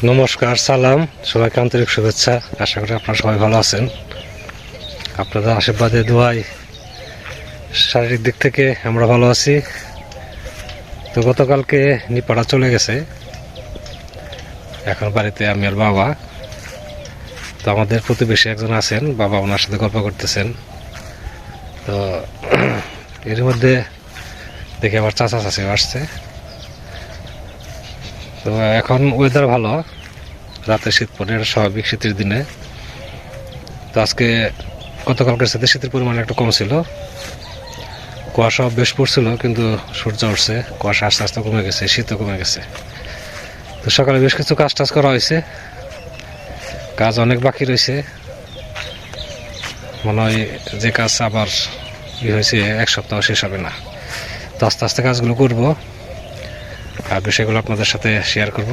নমস্কার, সালাম, সবাইকে আন্তরিক শুভেচ্ছা। আশা করি আপনারা সবাই ভালো আছেন। আপনাদের আশীর্বাদে দোয়ায় শারীরিক দিক থেকে আমরা ভালো আছি। তো গতকালকে নিপাড়া চলে গেছে, এখন বাড়িতে আমি আর বাবা। তো আমাদের প্রতিবেশী একজন আছেন, বাবা ওনার সাথে গল্প করতেছেন। তো এর মধ্যে দেখে আবার চাচা চাচি আসছে। তো এখন ওয়েদার ভালো, রাতে শীত পড়ে, স্বাভাবিক শীতের দিনে। তো আজকে গতকালকের সাথে শীতের পরিমাণ একটু কম ছিল, কুয়াশা বেশ পড়ছিল, কিন্তু সূর্য উঠছে, কুয়াশা আস্তে আস্তে কমে গেছে, শীতও কমে গেছে। তো সকালে বেশ কিছু কাজ টাজ করা হয়েছে, কাজ অনেক বাকি রয়েছে। মনে হয় যে কাজ আবার হয়েছে এক সপ্তাহ শেষ হবে না। তো আস্তে আস্তে কাজগুলো করব আর বিষয়গুলো আপনাদের সাথে শেয়ার করব।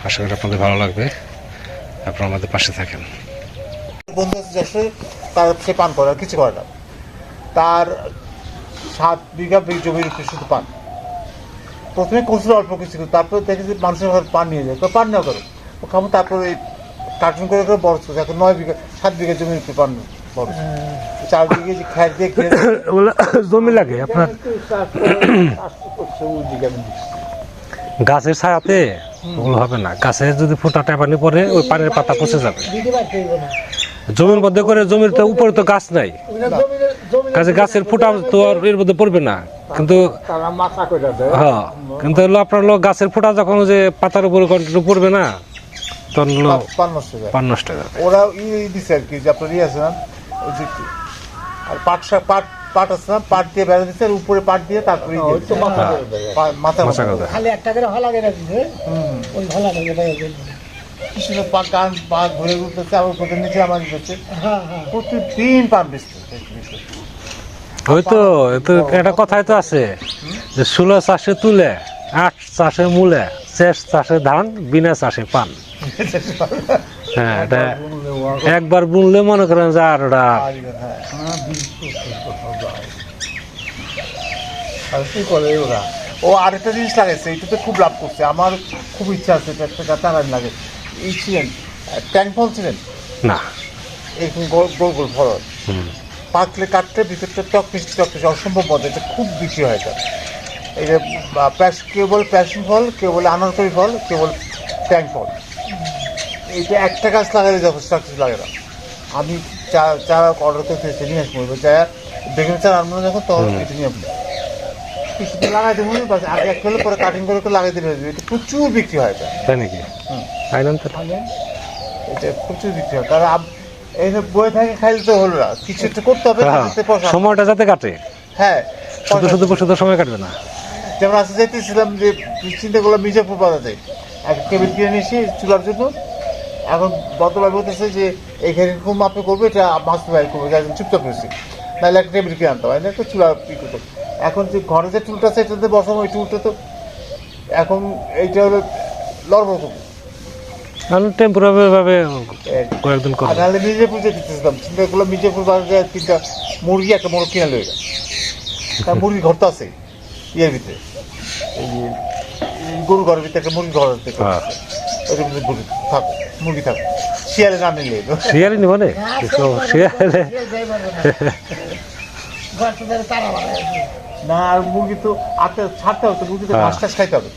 আশা করি আপনাদের ভালো লাগবে, আপনারা আমাদের পাশে থাকেন। বন্ধু আছে তার সে পান করে আর কিছু করে না। তার 7 বিঘা জমির উপরে শুধু পান। প্রথমে করছিল অল্প কিছু, তারপরে দেখে যে মানুষের ঘর পান নিয়ে যায়, পান নেওয়া করো ও খাবো। তারপরে কার্টুন করে করে বড় করছে, এখন 7 বিঘা জমির উপরে পান বড়, 4 বিঘে যে খ্যার দিয়ে জমি লাগে আপনার গাছের ছায়াতে ওগুলো হবে না। গাছের যদি ফোঁটা পানি পরে ওই পানির পাতা পচে যাবে। জমির মধ্যে করে, জমির তো উপরে তো গাছ নাই, কাজে গাছের ফোঁটা তো আর এর মধ্যে পড়বে না। কিন্তু হ্যাঁ, কিন্তু হলো আপনার গাছের ফোঁটা যখন যে পাতার উপরে কন্টিনিউ পড়বে না, তখন পান নষ্ট হয়ে যাবে। ওরা দিচ্ছে আর কি, যে আপনার আছে না ওই যে আর পাট আছে না, পাট দিয়ে বেড়া দিচ্ছে, উপরে পাট দিয়ে তারপরে মাথা খালি একটা করে হলা করে দিছে। ওই হলা করে কিছু কান পা ঘুরে ঘুরতেছে, আবার কোথাও নিচে আমার দিচ্ছে, প্রতিদিন পান বেচতে। ওই তো একটা কথাই তো আছে যে 16 চাষে তুলে, 8 চাষে মূলে, 6 চাষে ধান, বিনা চাষে পান। হ্যাঁ, এটা একবার বুনলে মনে করেন যে আর ওটা কি করে ওরা। ও আরেকটা জিনিস লাগাইছে, এটাতে খুব লাভ করছে, আমার খুব ইচ্ছা আছে এটা একটা গাছ লাগে। এই ছিলেন ট্যাঙ্ক ফল ছিলেন না, এরকম গোল গোল গোল ফল পাকলে কাটলে ভিতরটা টক মিষ্টি অসম্ভব মজা, এটা খুব বিক্রি হয়। এটা এই যে কেউ বলে প্যাশন ফল, কেউ বলে আনারকলি ফল, কেউ বলে ট্যাঙ্ক ফল। এইটা একটা গাছ লাগালে যথেষ্ট কিছু লাগে না। আমি চারা অর্ডার করতে নিয়ে আসবো, চা বেগুন চারা আনবো যখন, তখন এটা নিয়ে আসবো, কিছুদিন লাগাই দেবো, আগে এক হলে পরে কাটিং করে লাগাই দিলে এটা প্রচুর বিক্রি হয়। এটা তাই নাকি? এটা প্রচুর বিক্রি হয়, কারণ এই যে বই থাকে খাইলে তো হলো না, কিছু একটা করতে হবে, সময়টা যাতে কাটে। হ্যাঁ, শুধু সময় কাটবে না। যেমন আজকে যেতেছিলাম যে চিন্তা করলাম মির্জাপুর বাজারে এক টেবিল কিনে নিয়েছি চুলার জন্য। এখন বর্তমান বলতেছে যে এইখানে খুব মাপে করবে, এটা মাছ বাইর করবে, একদম চুপচাপ করেছি, নাহলে একটা টেবিল কিনে আনতে হয় না, একটা চুলা ই করতে। এখন যে ঘরে যে চুলটা আছে এটাতে বসাবো, এই চুলটা তো এখন এইটা হলো লড়বড় করবো, টেম্পোরারি ভাবে কয়েকদিন করে। নাহলে মির্জাপুর যেতেছিলাম, চিন্তা করলাম মির্জাপুর বাজারে 3টা মুরগি, একটা মোরগ কিনে লয়ে গেল। তার মুরগি ঘর তো আছে ইয়ের ভিতরে, এই গরু ঘরের ভিতরে একটা মুরগি ঘর আছে, থাকো মুরগি থাকো, শিয়ালে না নিলে শিয়ালি নি মানে শিয়ালে না, আর মুরগি তো আটটা ছাড়তে হবে, মুরগি তো ঘাস টাস খাইতে হবে।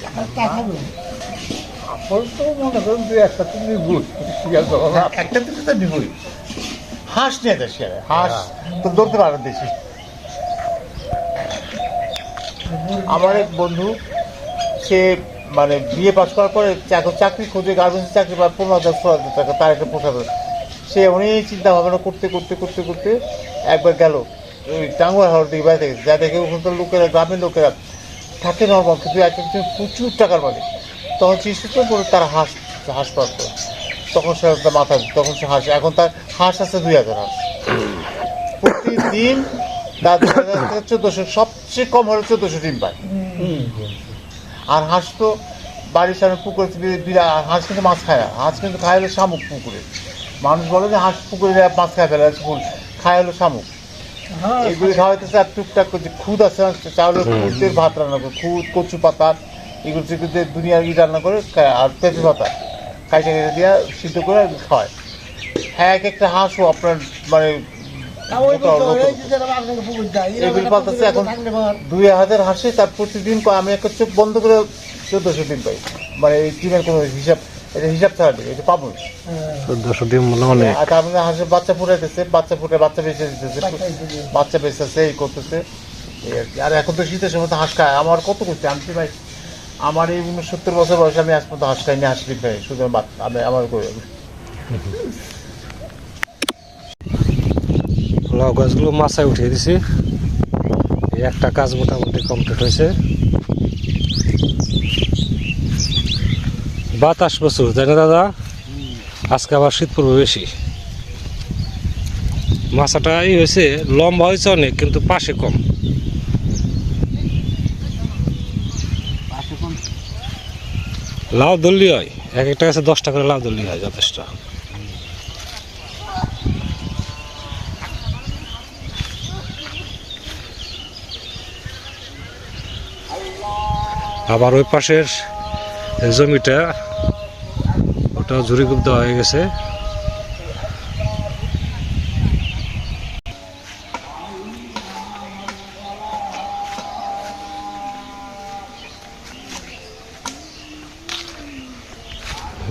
মনে করেন যে একটা তো নিবুই, একটা দিকে তো নিবুই, হাঁস নিয়ে যায় শিয়ালে, হাঁস তো ধরতে পারেন বেশি। আমার এক বন্ধু, সে মানে বিয়ে পাস করার পরে চাকরি খোঁজে, গার্মেন্টস চাকরি পায় 15,000-16,000 টাকা, তার একটা পোশাক। সে অনেক চিন্তা ভাবনা করতে করতে করতে করতে একবার গেল ওই টাঙ্গুয়ার হাওড় দিকে বাড়িতে গেছে, যা দেখে ওখানকার লোকেরা, গ্রামের লোকেরা থাকে নর্মাল, কিন্তু এক একজন প্রচুর টাকার মালিক। তখন চিন্তা করে তারা হাঁস পাস করে, তখন সে মাথা, তখন সে হাঁস, এখন তার হাঁস আছে 2,000 হাঁস প্রতিদিন। তার 1400, সবচেয়ে কম হলে 1400 ডিম পায়। আর হাঁস তো বাড়ির সামনে পুকুরে, হাঁস কিন্তু মাছ খায় না, হাঁস কিন্তু খায় হলো শামুক পুকুরে। মানুষ বলে যে হাঁস পুকুরে মাছ খায় ফেলে, খায় হলো শামুক। এগুলি খাওয়াইতেছে, আর টুকটাক করছে খুদ আছে, চাউলের খুদের ভাত রান্না করে, খুদ, কচু পাতা, এগুলো দুনিয়ার রান্না করে, আর পেঁপে পাতা কাইটা দিয়া সিদ্ধ করে খায়। হ্যাঁ, এক একটা হাঁসও আপনার মানে এগুলো পালতেছে এখন 2000 হাঁসে, তার প্রতিদিন আমি একটা চোখ বন্ধ করে 1400 দিন পাই। মানে এই টিমের কোনো হিসাব, এটা হিসাব ছাড়া দিবে, এটা পাবো। 1400 দিন মানে আর তার মধ্যে হাঁসের বাচ্চা ফুটাইতেছে, বাচ্চা বেঁচে দিতেছে, বাচ্চা বেঁচতেছে, এই করতেছে এই আর কি। আর এখন তো শীতের সময় তো হাঁস খায়। আমার কত করছে আমি ভাই, আমার এই 69 বছর বয়সে আমি আজ পর্যন্ত হাঁস খাইনি, হাঁস ডিম খাই শুধু আমি আমার করে। লাউ গাছগুলো মাচায় উঠিয়ে দিছি। এই একটা কাজ মোটামুটি কমপ্লিট হয়েছে। বাতাস প্রচুর, তাই না দাদা? আজকে আবার শীত পড়বে বেশি। মাছটা এই হয়েছে, লম্বা হয়েছে অনেক, কিন্তু পাশে কম। লাউ দল্লি হয়, এক একটা গাছে 10টা করে লাউ দল্লি হয়, যথেষ্ট। আবার ওই পাশের জমিটা, ওটা ঝুড়ি খুব দেওয়া হয়ে গেছে।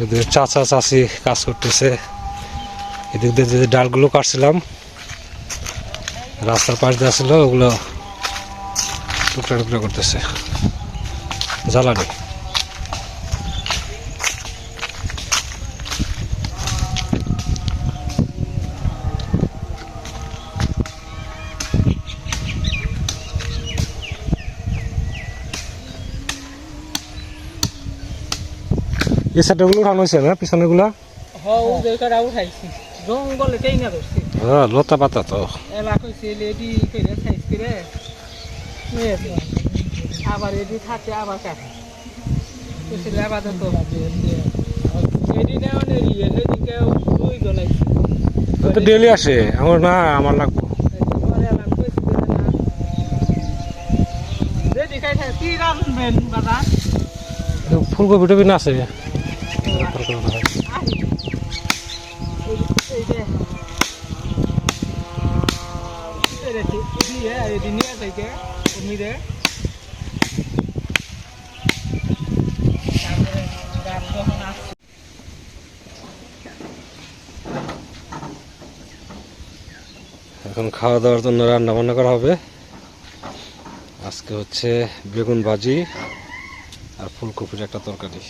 এদের চাচা চাচি কাজ করতেছে। এদিক দিয়ে যে ডালগুলো কাটছিলাম, রাস্তার পাশ দিয়ে ছিল, ওগুলো টুকরা টুকরা করতেছে জ্বালানি। এই সাইডগুলো উঠানো হয়েছে না, পিছনেগুলা? জঙ্গলে কেই না করছি হ্যাঁ, লতা পাতা তো। এলাকা হয়েছে লেডি করে সাইজ করে আবার এদি থাকে আবার কাটে আপাতত এদিনেও নেই, এদিকেও 2 জন আছে। তো ডেলি আসে, আমার না, আমার লাগবো। কি রান্ধবেন বাবা? ফুলকপি টপি না আছে? এখন খাওয়া দাওয়ার জন্য রান্না বান্না করা হবে। আজকে হচ্ছে বেগুন ভাজি আর ফুলকপির একটা তরকারি।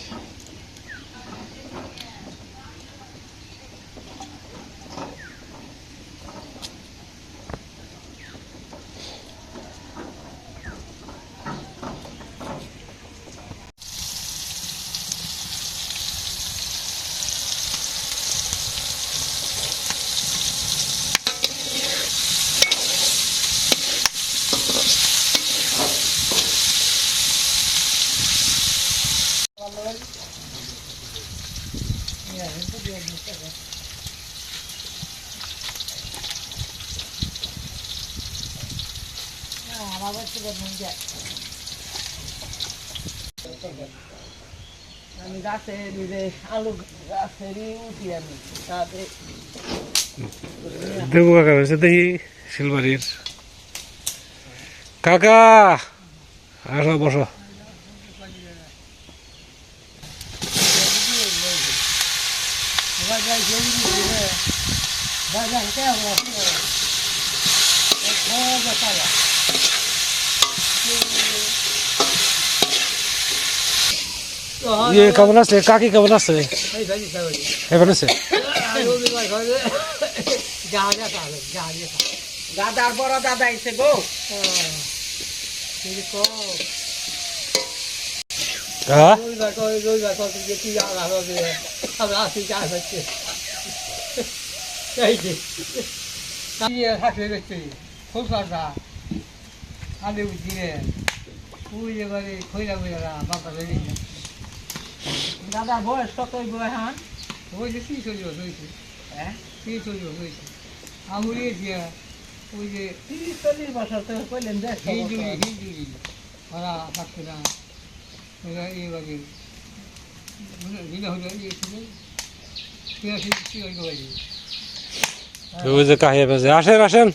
আমি গাছে আলু গাছেরই উঠি আমি তাতে দেবু কাকা হয়েছে দেখি শিলবাড়ির। কাকা আসো, বসো। কেমন আছে কাকি? কেমন আছে? এবার আছে দাদার বড় দাদা এসে গো দাদা বয়স কত হ্যাঁ ওই যে 30 হয়েছে। হ্যাঁ 30 হয়েছে আমুরি দিয়া ওই যে 30-40 বছর তো কইলেন যে হিজুরি ওরা থাকছে না, ওরা এইভাবে ওই যে কাহিয়ে বেজে আসেন আসেন।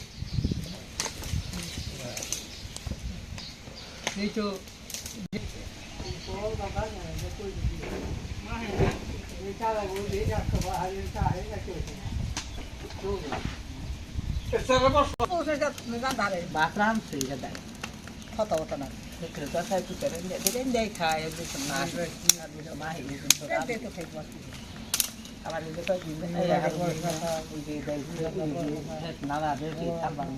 এই তো বাতরাম সেই দেয় কত কত না তো সাই তো করে দেয় খায় না মাহি তো খাইবো আমার যে তো দিন নানা দেখি খাবার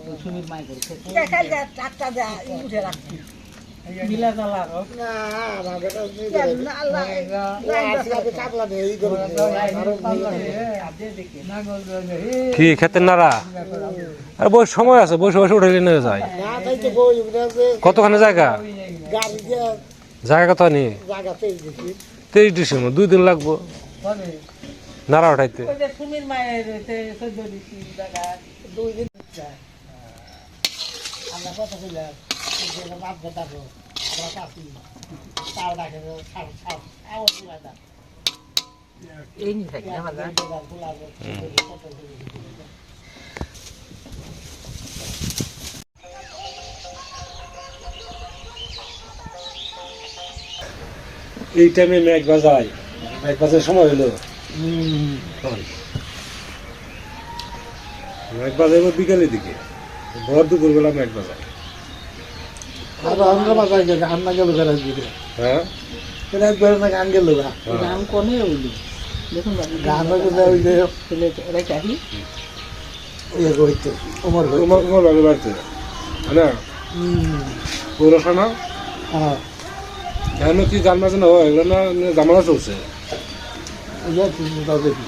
তো সুমিত মাই করে দেখাই যা টাকা যা উঠে রাখছি মিলা জালা না আমাদের না আল্লাহ আজকে কাপলা দেই করে না গল কি খেতেন নারা? আর বয়স সময় আছে, বসে বসে উঠে নিয়ে যায়। না তাই তো বই কতখানি জায়গা? গাড়ি দিয়ে জায়গা কত নি? জায়গা পেয়ে গেছি 23 ডিসেম্বর 2 দিন লাগবো নারা উঠাইতে। ওই যে সুমির মায়ের 14 দিছি জায়গা 2 দিন আমরা কত কইলাম যে বাপ দাদা আমরা কাছি তাও ডাকে সাপ সাপ আওয়াজ দিলা এই নি থাকে না বাবা এই টাইমে মেঘ বাজায়, মেঘ বাজার সময় হলো। মেঘ বাজাইব বিকালের দিকে, ভর দুপুর বেলা মেঘ বাজায়। আর আমরা বাজাই গেছে আমরা গেল বেড়া দিকে হ্যাঁ এটা একবার না গান গেল না নাম কোনে হইলো দেখুন গান হইছে ওই যে ছেলে রে কাহি ইয়ে কইতে ওমর ভাই তোমার তোমার বাড়ি বাড়তে না পৌরসভা হ্যাঁ এখন কি গান বাজনা হয় এগুলো না জামানা চলছে। ওই যে তুমি দাও দেখি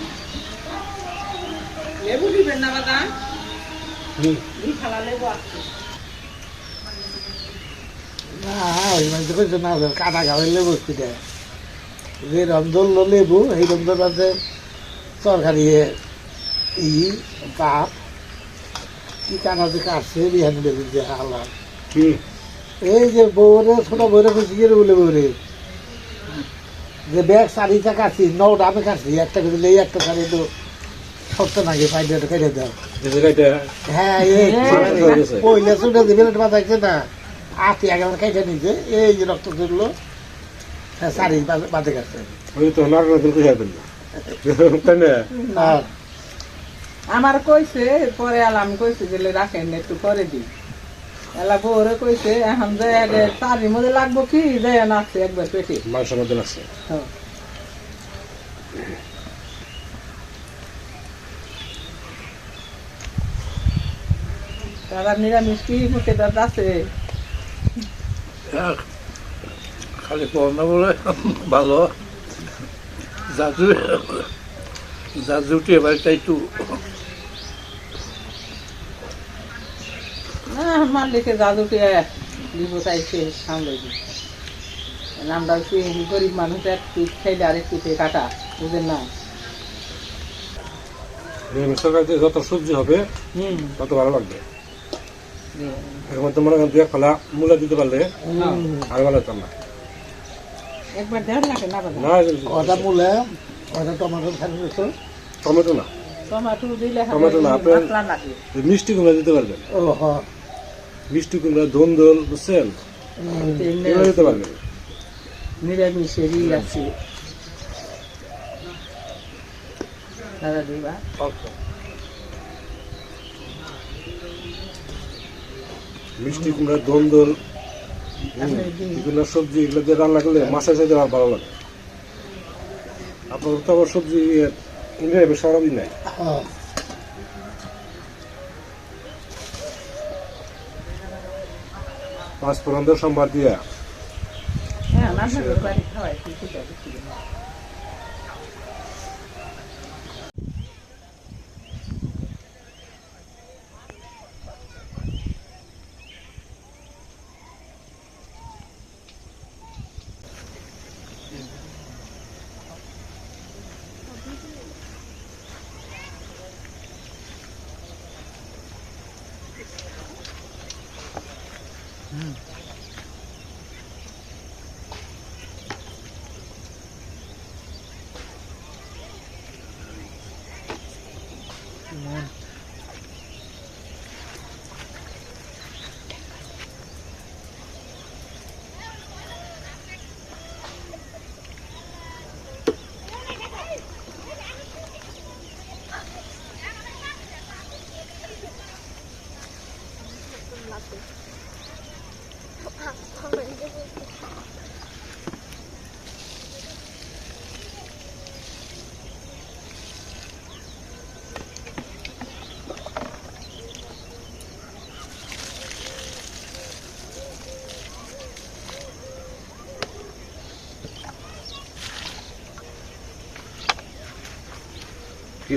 লেবু দিবেন না বাবা হুম এই খালা লেবু আছে না ওই মানে কইছে না কাটা গাওয়াইলে বসতে দেয় যে রন্ধল লেবু এই রন্ধল আছে তরকারি কাপ কি কাটা যে কাটছে বিহানি লেবু যে হালা হুম এই যে বউরে ছোট বউরে খুশি করে বলে বউরে যে ব্যাগ শাড়িটা কাটছি 9টা আমি কাটছি একটা করে এই একটা শাড়ি তো সত্য নাকি পাইলে কেটে দাও হ্যাঁ এই পয়লা চুটে দিবে বাজাইছে না আতি আগে আমার কেটে নিছে এই যে রক্ত তুললো হ্যাঁ শাড়ি বাজে কাটছে ওই তো নারকেল কই যাবেন না তাই না? আর আমার কইছে পরে আলাম কইছে যে রাখেন একটু করে দিই এলা বউরে কইছে এখন যে তারির মধ্যে লাগবো কি যে নাচছে একবার পেটে মাংসের মধ্যে লাগছে। তারা নিরামিষ কি মুখে দাঁত আছে খালি পড়না বলে ভালো জাজু জাজুটি এবার একটু না মালিকে জাদুকে দিব চাইছে সামলে দিই আমরা গরিব মানুষ এক পিঠ খাইলে আরেক পিঠে কাটা বুঝেন না সরকারিতে যত সবজি হবে তত ভালো লাগবে। এর মধ্যে মনে করেন 2 ফলা মূলা দিতে পারলে আর ভালো হতাম না। একবার দেড় লাগে না বাবা না ওটা মূলে ওটা টমেটো থাকবে টমেটো না, টমাটো দিলে টমেটো না, আপনার মশলা লাগে মিষ্টি কুমড়া দিতে পারবেন। ও হ মিষ্টি কুমড়া ধন্দল বুঝছেন এগুলো দিতে পারবেন। নিরামিষেরই আছে দাদা দিবা মিষ্টি কুমড়া ধন্দল বিভিন্ন সবজি এগুলো দিয়ে রান্না করলে মাছের সাথে আর ভালো লাগে। আপনার তো আবার সবজি নিরামিষ সারাদিন নাই। হ্যাঁ পাঁচ ফোড়ন দিয়ে সোমবার দিয়া হ্যাঁ রান্না করে বাড়ি খাওয়াই কিছু দেবে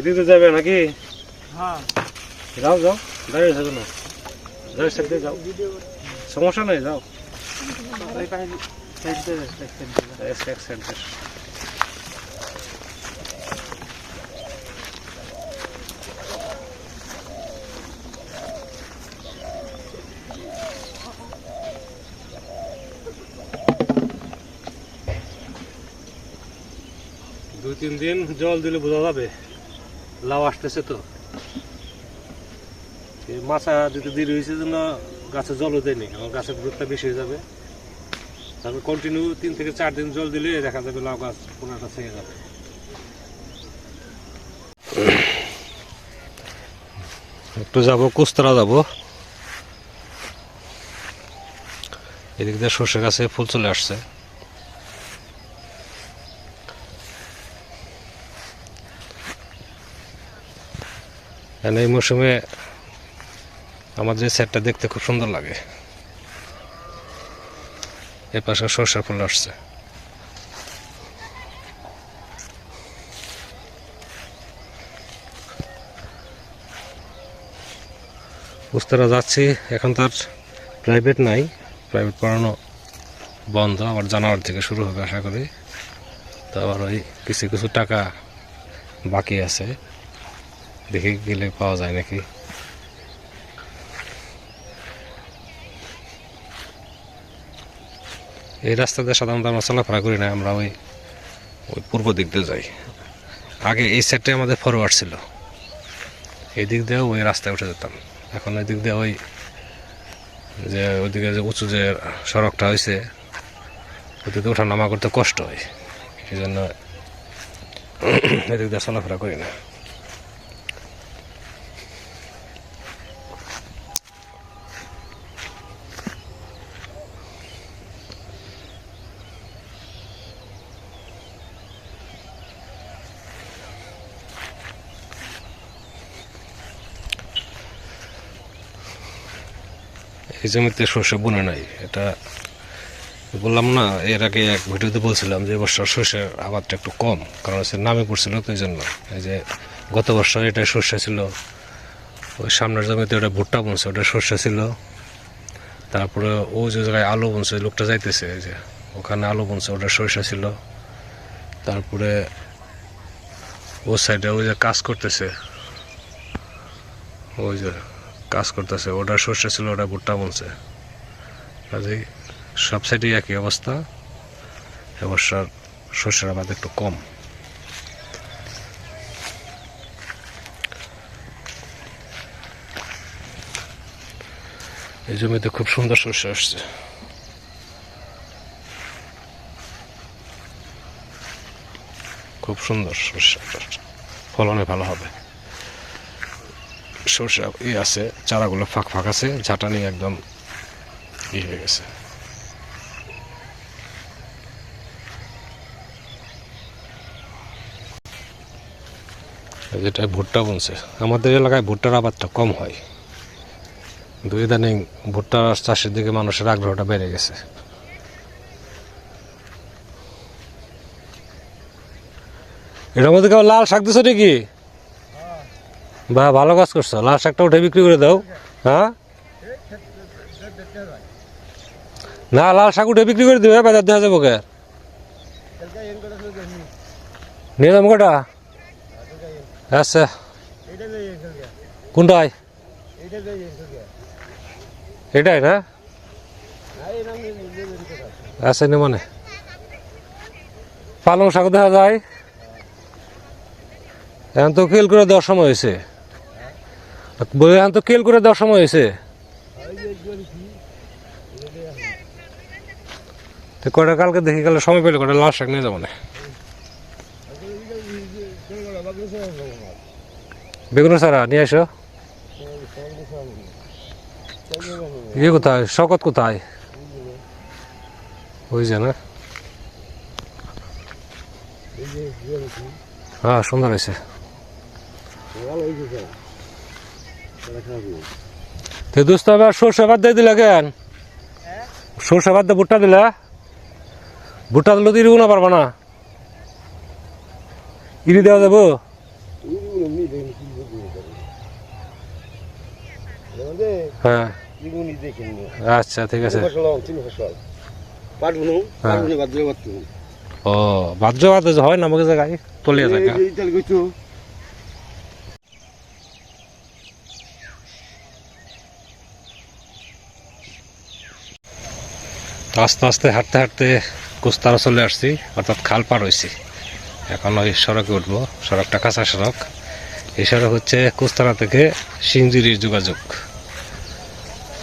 দিতে যাবে নাকি? হ্যাঁ যাও যাও, দাঁড়িয়ে থাকো না, যাও সাইডে যাও, সমস্যা নাই, যাও। এক সাইড দে। দুই তিন দিন জল দিলে বোঝা যাবে লাউ আসতেছে তো। এই মাছা দিতে দেরি হয়েছে জন্য গাছে জলও দেয়নি, আমার গাছের গ্রোথটা বেশি হয়ে যাবে। তারপর কন্টিনিউ 3 থেকে 4 দিন জল দিলে দেখা যাবে লাউ গাছ পুরোটা ছেড়ে যাবে। একটু যাবো কুস্তরা যাবো, এদিক দিয়ে সর্ষে গাছে ফুল চলে আসছে। এই মৌসুমে আমার যে সেটটা দেখতে খুব সুন্দর লাগে। এর পাশে সর্ষের ফুল আসছে। উস্তারা যাচ্ছি, এখন তার প্রাইভেট নাই, প্রাইভেট পড়ানো বন্ধ, আবার জানুয়ারি থেকে শুরু হবে আশা করি। তো আবার ওই কিছু কিছু টাকা বাকি আছে, দেখে গেলে পাওয়া যায় নাকি। এই রাস্তা দিয়ে সাধারণত আমরা চলাফেরা করি না, আমরা ওই পূর্ব দিক দিয়ে যাই। আগে এই সাইডটাই আমাদের ফরওয়ার্ড ছিল, এই দিক দিয়েও ওই রাস্তায় উঠে যেতাম। এখন ওই দিক দিয়ে ওই যে ওইদিকে যে উঁচু যে সড়কটা হয়েছে, ওইদিকে ওঠা নামা করতে কষ্ট হয়, এই জন্য এদিক দিয়ে চলাফেরা করি না। এই জমিতে সর্ষে বুনে নাই, এটা বললাম না এর আগে এক ভিডিওতে বলছিলাম যে এবছর সর্ষের আবাদটা একটু কম, কারণ হচ্ছে নামে পড়ছিল তো, এই জন্য। এই যে গত বছর এটা সর্ষে ছিল, ওই সামনের জমিতে ওটা ভুট্টা বুনছে, ওটা সর্ষে ছিল। তারপরে ও যে জায়গায় আলু বুনছে, লোকটা যাইতেছে, এই যে ওখানে আলু বুনছে, ওটা সর্ষে ছিল। তারপরে ও সাইডে ওই যে কাজ করতেছে, ওই যে কাজ করতেছে, ওটা সর্ষে ছিল, ওটা ভুট্টা বুনছে। কাজেই সব সাইডেই একই অবস্থা, এবছর সর্ষের আবাদ একটু কম। এই জমিতে খুব সুন্দর সর্ষে আসছে। খুব সুন্দর সর্ষে, ফলনে ভালো হবে। সর্ষে আছে, চারাগুলো ফাঁক ফাঁক আছে, ঝাঁটা নিয়ে একদম হয়ে গেছে। যেটা ভুট্টা বুনছে, আমাদের এলাকায় ভুট্টার আবাদটা কম হয়, কিন্তু ইদানিং ভুট্টা চাষের দিকে মানুষের আগ্রহটা বেড়ে গেছে। এটার মধ্যে কেউ লাল শাক দিছো নাকি? বা ভালো কাজ করছো, লাল শাকটা উঠে বিক্রি করে দাও। হ্যাঁ, না লাল শাক উঠে বিক্রি করে দিবে, বাজার দেওয়া যাবো কে? নিয়ে যাবো কটা? আচ্ছা, কোনটাই? এটাই না? আচ্ছা, নে মানে পালং শাক দেখা যায়, এখন তো খেল করে দেওয়ার সময় হয়েছে। বই এখন তো কেল করে দেওয়ার সময় হয়েছে। তো কটা কালকে দেখি গেলে সময় পেলে কটা লাল শাক নিয়ে যাবো না। বেগুন সারা নিয়ে আসো। ইয়ে কোথায়, শকত কোথায়? ওই যে না, হ্যাঁ সুন্দর হয়েছে। তো দোস্ত আবার সর্ষে বাদ দিয়ে দিলা কেন? সর্ষে বাদ দিয়ে ভুট্টা দিলা? ভুট্টা দিলে তো ইরিও না পারবা না। ইরি দেওয়া যাবো? হ্যাঁ আচ্ছা ঠিক আছে। ও ভাদ্র বাদ হয় না আমাকে জায়গায় তলিয়া জায়গা। আস্তে আস্তে হাঁটতে হাঁটতে কুস্তারা চলে আসছি, অর্থাৎ খাল পার হয়েছি। এখন ওই সড়কে উঠবো, সড়কটা কাঁচা সড়ক। এই সড়ক হচ্ছে কুস্তারা থেকে সিঞ্জিরির যোগাযোগ।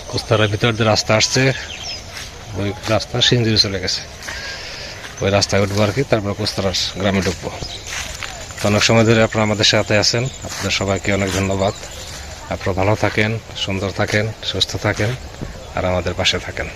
কুস্তারার ভিতর দিয়ে রাস্তা আসছে, ওই রাস্তা সিঞ্জিরি চলে গেছে। ওই রাস্তায় উঠবো আর কি, তারপর কুস্তারার গ্রামে ঢুকবো। তো অনেক সময় ধরে আপনারা আমাদের সাথে আছেন, আপনাদের সবাইকে অনেক ধন্যবাদ। আপনারা ভালো থাকেন, সুন্দর থাকেন, সুস্থ থাকেন আর আমাদের পাশে থাকেন।